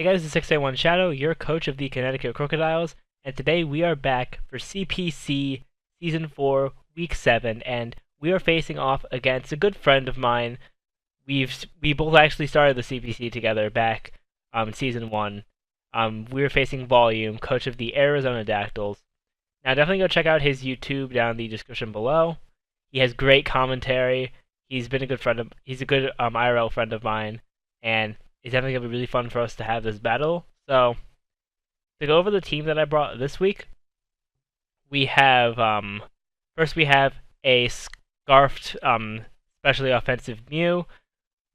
Hey guys, it's 6A1 Shadow, your coach of the Connecticut Krookodiles, and today we are back for CPC Season 4, Week 7, and we are facing off against a good friend of mine. We both actually started the CPC together back in Season 1. We were facing Volume, coach of the Arizona Dactyls. Now definitely go check out his YouTube down in the description below. He has great commentary. He's a good IRL friend of mine, and it's definitely going to be really fun for us to have this battle. So, to go over the team that I brought this week, we have, first we have a scarfed, specially offensive Mew.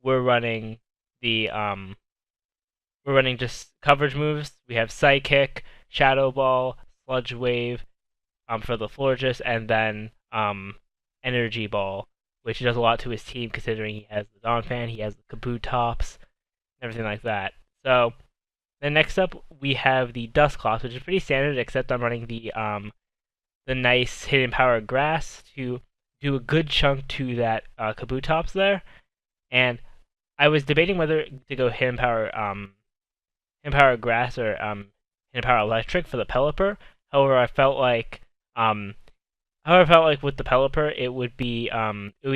We're running just coverage moves. We have Psychic, Shadow Ball, Sludge Wave, for the Florges, and then, Energy Ball, which does a lot to his team considering he has the Donphan, he has the Kabutops, everything like that. So, then next up we have the Dusclops, which is pretty standard, except I'm running the nice Hidden Power Grass to do a good chunk to that Kabutops there. And I was debating whether to go Hidden Power Grass or Hidden Power Electric for the Pelipper. However, I felt like with the Pelipper, it would be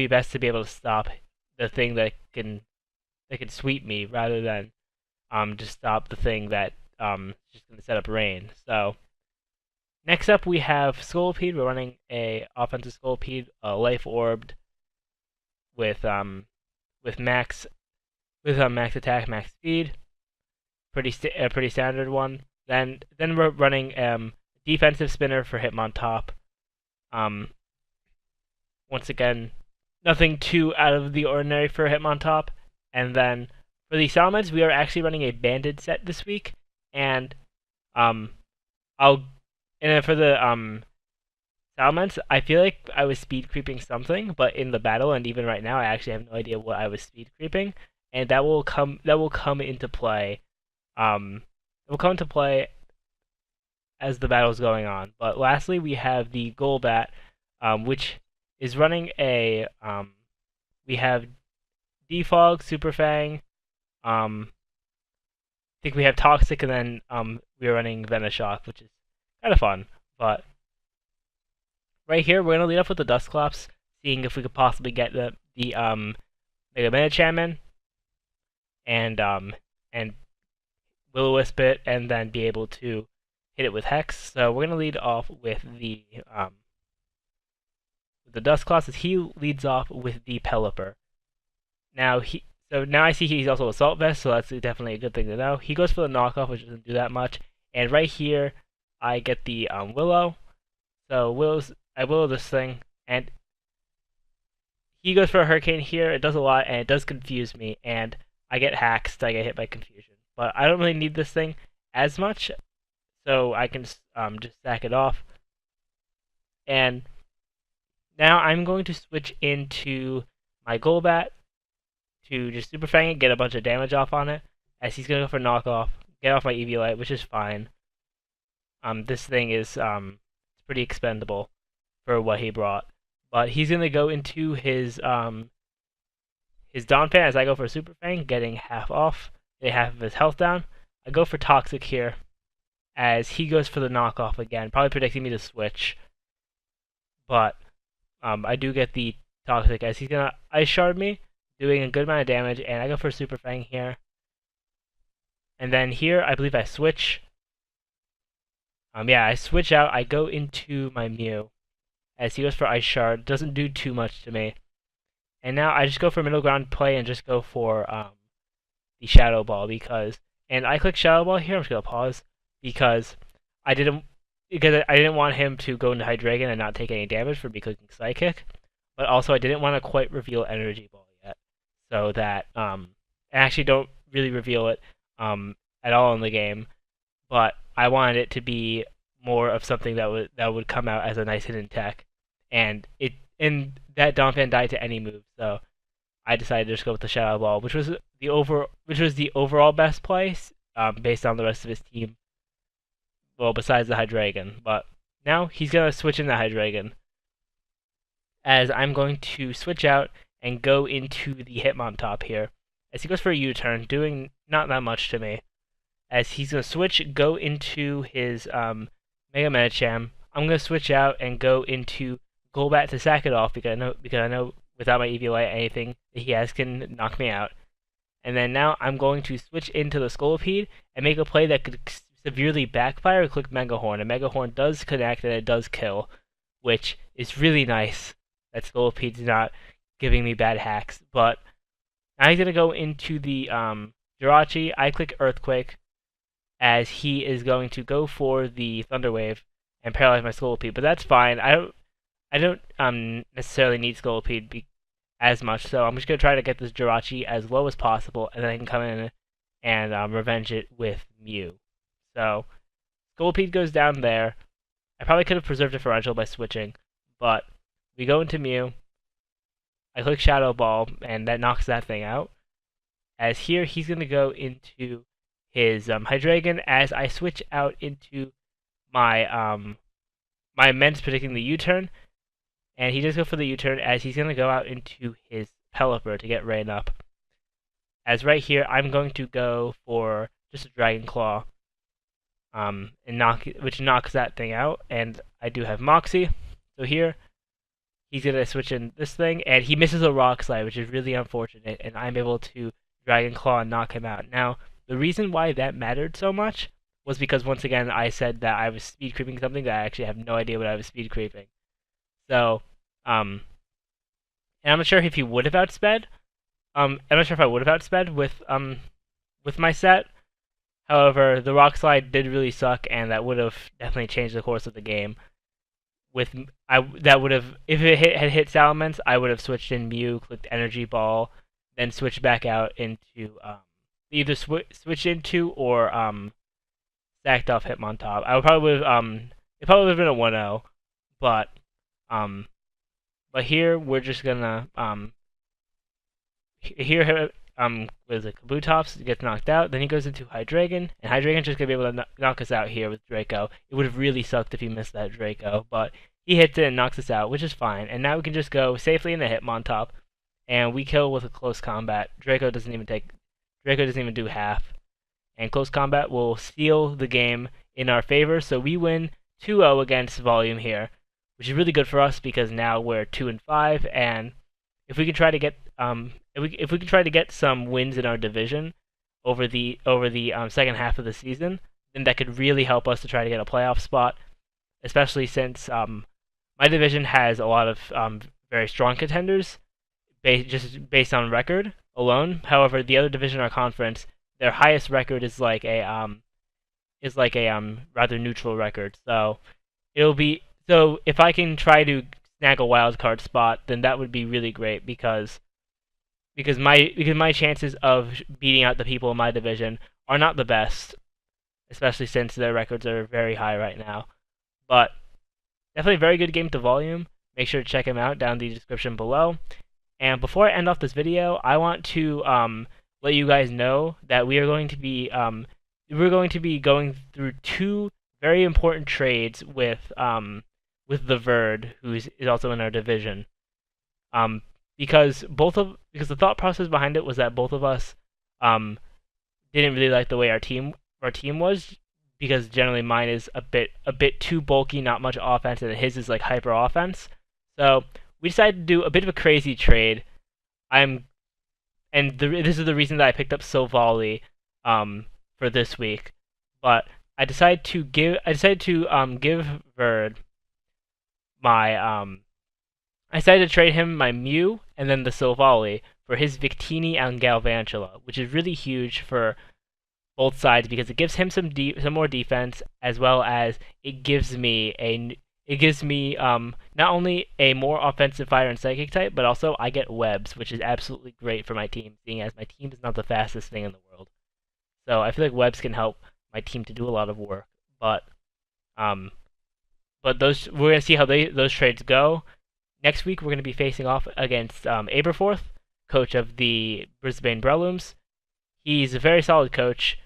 best to be able to stop the thing that can sweep me rather than just stop the thing that just gonna set up rain. So next up we have Scolipede. We're running a offensive Scolipede, life orbed with max attack, max speed. Pretty standard one. Then we're running defensive spinner for Hitmontop. Once again, nothing too out of the ordinary for Hitmontop. And then for the Salamence, we are actually running a banded set this week, and then for the Salamence, I feel like I was speed creeping something, but in the battle and even right now, I actually have no idea what I was speed creeping, and that will come into play. It will come into play as the battle's going on. But lastly, we have the Golbat, which is running a we have Defog, Super Fang, I think we have Toxic, and then we're running Venoshock, which is kind of fun. But right here, we're gonna lead off with the Dusclops, seeing if we could possibly get the Mega Manacham and Will-O-Wisp it, and then be able to hit it with Hex. So we're gonna lead off with the Dusclops, as he leads off with the Pelipper. Now I see he's also Assault Vest, so that's definitely a good thing to know. He goes for the knockoff, which doesn't do that much. And right here, I get the Willow. So I Willow this thing, and he goes for a Hurricane here. It does a lot, and it does confuse me, and I get hacked. I get hit by confusion. But I don't really need this thing as much, so I can just sack it off. And now I'm going to switch into my Golbat to just Super Fang it, get a bunch of damage off on it, as he's gonna go for knockoff, get off my Eviolite, which is fine. This thing is pretty expendable for what he brought, but he's gonna go into his Donphan as I go for Super Fang, getting half off, getting half of his health down. I go for Toxic here, as he goes for the knockoff again, probably predicting me to switch, but I do get the Toxic as he's gonna Ice Shard me, doing a good amount of damage, and I go for Super Fang here. And then here, I believe I switch. Yeah, I switch out. I go into my Mew, as he goes for Ice Shard. Doesn't do too much to me. And now I just go for middle ground play and just go for the Shadow Ball and I click Shadow Ball here. I'm just gonna pause because I didn't want him to go into Hydreigon and not take any damage for me clicking Psychic, but also I didn't want to quite reveal Energy Ball yet. So that I actually don't really reveal it at all in the game, but I wanted it to be more of something that would come out as a nice hidden tech, and that Donphan died to any move, so I decided to just go with the Shadow Ball, which was the overall best play based on the rest of his team. Well, besides the Hydreigon, but now he's gonna switch in the Hydreigon, as I'm going to switch out and go into the Hitmontop here, as he goes for a U-turn, doing not that much to me. as he's gonna switch, go into his Mega Medicham. I'm gonna switch out and go into Golbat to sack it off because I know without my EVOI anything that he has can knock me out. And then now I'm going to switch into the Scolipede and make a play that could severely backfire and click Mega Horn. And Mega Horn does connect and it does kill, which is really nice that Scolipede's not giving me bad hacks. But now he's gonna go into the Jirachi. I click Earthquake as he is going to go for the Thunder Wave and paralyze my Scolipede. But that's fine. I don't necessarily need Scolipede as much, so I'm just gonna try to get this Jirachi as low as possible, and then I can come in and revenge it with Mew. So Scolipede goes down there. I probably could have preserved differential by switching, but we go into Mew. I click Shadow Ball, and that knocks that thing out. As here, he's gonna go into his Hydreigon as I switch out into my my Immense predicting the U-turn, and he does go for the U-turn as he's gonna go out into his Pelipper to get Rain up. As right here, I'm going to go for just a Dragon Claw, which knocks that thing out, and I do have Moxie. So here, he's gonna switch in this thing, and he misses a Rock Slide, which is really unfortunate, and I'm able to Dragon Claw and knock him out. Now, the reason why that mattered so much was because once again I said that I was speed creeping something that I actually have no idea what I was speed creeping. So, and I'm not sure if he would have outsped. I'm not sure if I would have outsped with my set. However, the Rock Slide did really suck, and that would have definitely changed the course of the game. That would have, if it had hit Salamence, I would have switched in Mew, clicked Energy Ball, then switched back out into either switch into or stacked off Hitmontop. I would probably would have it probably would have been a 1-0, but here we're just gonna here what is it, Kabutops gets knocked out, then he goes into Hydreigon, and Hydreigon's just gonna be able to knock us out here with Draco. It would have really sucked if he missed that Draco, but he hits it and knocks us out, which is fine. And now we can just go safely into Hitmontop, and we kill with a close combat. Draco doesn't even do half. And close combat will seal the game in our favor, so we win 2-0 against Volume here, which is really good for us because now we're 2-5, and if we can try to get if we can try to get some wins in our division over the second half of the season, then that could really help us to try to get a playoff spot, especially since my division has a lot of very strong contenders, just based on record alone. However, the other division in our conference, their highest record is like a rather neutral record. So if I can try to snag a wild card spot, then that would be really great because my chances of beating out the people in my division are not the best, especially since their records are very high right now. But definitely a very good game to Volume. Make sure to check him out down in the description below. And before I end off this video, I want to let you guys know that we're going to be going through two very important trades with the Verd, who is also in our division. Because the thought process behind it was that both of us didn't really like the way our team was, because generally mine is a bit too bulky, not much offense, and his is like hyper offense. So we decided to do a bit of a crazy trade. This is the reason that I picked up Silvally for this week. But I decided to give Verd my I decided to trade him my Mew and then the Silvally for his Victini and Galvantula, which is really huge for both sides because it gives him some more defense, as well as it gives me not only a more offensive fire and psychic type, but also I get webs, which is absolutely great for my team, seeing as my team is not the fastest thing in the world. So I feel like webs can help my team to do a lot of work. But we're gonna see how those trades go. Next week we're gonna be facing off against Aberforth, coach of the Brisbane Breloom. He's a very solid coach.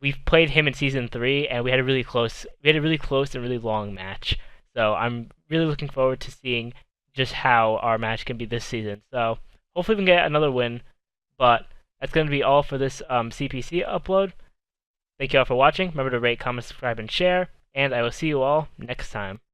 We've played him in season 3, and we had a really close and really long match. So I'm really looking forward to seeing just how our match can be this season. So hopefully we can get another win. But that's going to be all for this CPC upload. Thank you all for watching. Remember to rate, comment, subscribe, and share. And I will see you all next time.